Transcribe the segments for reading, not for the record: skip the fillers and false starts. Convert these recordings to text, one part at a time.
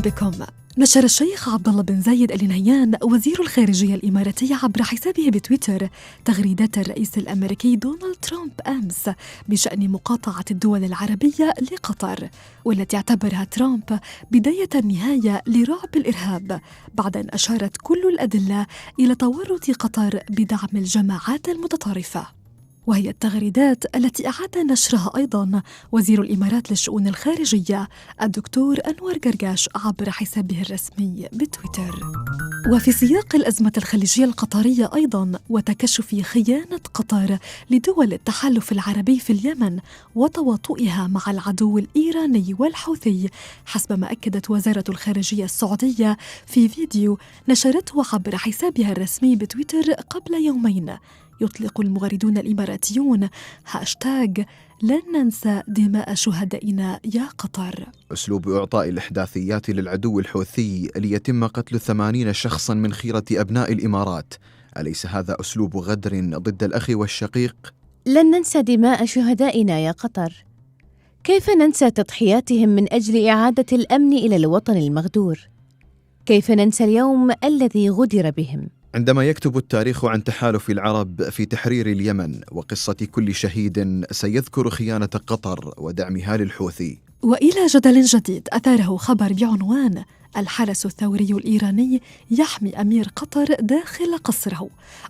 بكم. نشر الشيخ عبد الله بن زايد آل نهيان وزير الخارجية الإماراتي عبر حسابه بتويتر تغريدات الرئيس الأمريكي دونالد ترامب أمس بشأن مقاطعة الدول العربية لقطر، والتي اعتبرها ترامب بداية النهاية لرعب الإرهاب، بعد أن أشارت كل الأدلة إلى تورط قطر بدعم الجماعات المتطرفة. وهي التغريدات التي أعاد نشرها أيضاً وزير الإمارات للشؤون الخارجية الدكتور أنور قرقاش عبر حسابه الرسمي بتويتر. وفي سياق الأزمة الخليجية القطرية أيضاً وتكشف خيانة قطر لدول التحالف العربي في اليمن وتواطؤها مع العدو الإيراني والحوثي، حسب ما أكدت وزارة الخارجية السعودية في فيديو نشرته عبر حسابها الرسمي بتويتر قبل يومين. يطلق المغردون الإماراتيون هاشتاغ لن ننسى دماء شهدائنا يا قطر. أسلوب إعطاء الإحداثيات للعدو الحوثي ليتم قتل 80 شخصاً من خيرة أبناء الإمارات، أليس هذا أسلوب غدر ضد الأخ والشقيق؟ لن ننسى دماء شهدائنا يا قطر. كيف ننسى تضحياتهم من أجل إعادة الأمن إلى الوطن المغدور؟ كيف ننسى اليوم الذي غدر بهم؟ عندما يكتب التاريخ عن تحالف العرب في تحرير اليمن وقصة كل شهيد سيذكر خيانة قطر ودعمها للحوثي. وإلى جدل جديد أثاره خبر بعنوان الحرس الثوري الإيراني يحمي أمير قطر داخل قصره.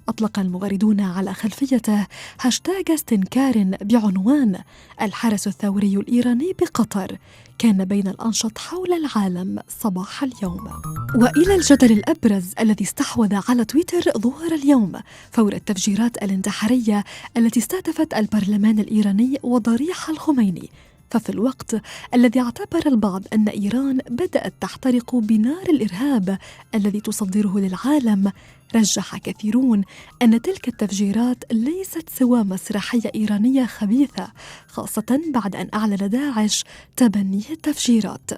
أطلق المغردون على خلفيته هاشتاغ استنكار بعنوان الحرس الثوري الإيراني بقطر كان بين الأنشط حول العالم صباح اليوم. وإلى الجدل الأبرز الذي استحوذ على تويتر ظهر اليوم فور التفجيرات الانتحارية التي استهدفت البرلمان الإيراني وضريح الخميني. ففي الوقت الذي اعتبر البعض أن إيران بدأت تحترق بنار الإرهاب الذي تصدره للعالم، رجح كثيرون أن تلك التفجيرات ليست سوى مسرحية إيرانية خبيثة، خاصة بعد أن أعلن داعش تبني التفجيرات،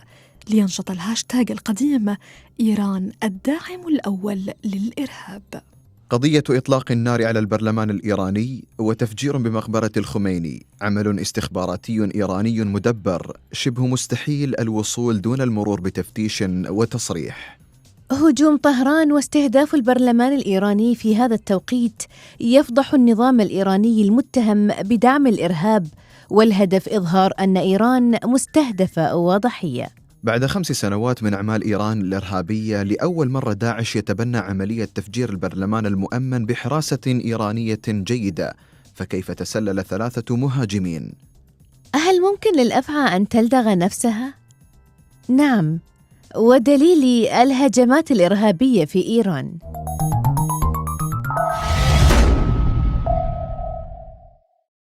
لينشط الهاشتاغ القديم إيران الداعم الأول للإرهاب. قضية إطلاق النار على البرلمان الإيراني وتفجير بمقبرة الخميني عمل استخباراتي إيراني مدبر شبه مستحيل الوصول دون المرور بتفتيش وتصريح. هجوم طهران واستهداف البرلمان الإيراني في هذا التوقيت يفضح النظام الإيراني المتهم بدعم الإرهاب، والهدف إظهار أن إيران مستهدفة وضحية. بعد 5 سنوات من أعمال إيران الإرهابية، لأول مرة داعش يتبنى عملية تفجير البرلمان المؤمن بحراسة إيرانية جيدة، فكيف تسلل 3 مهاجمين؟ هل ممكن للأفعى أن تلدغ نفسها؟ نعم، ودليل الهجمات الإرهابية في إيران.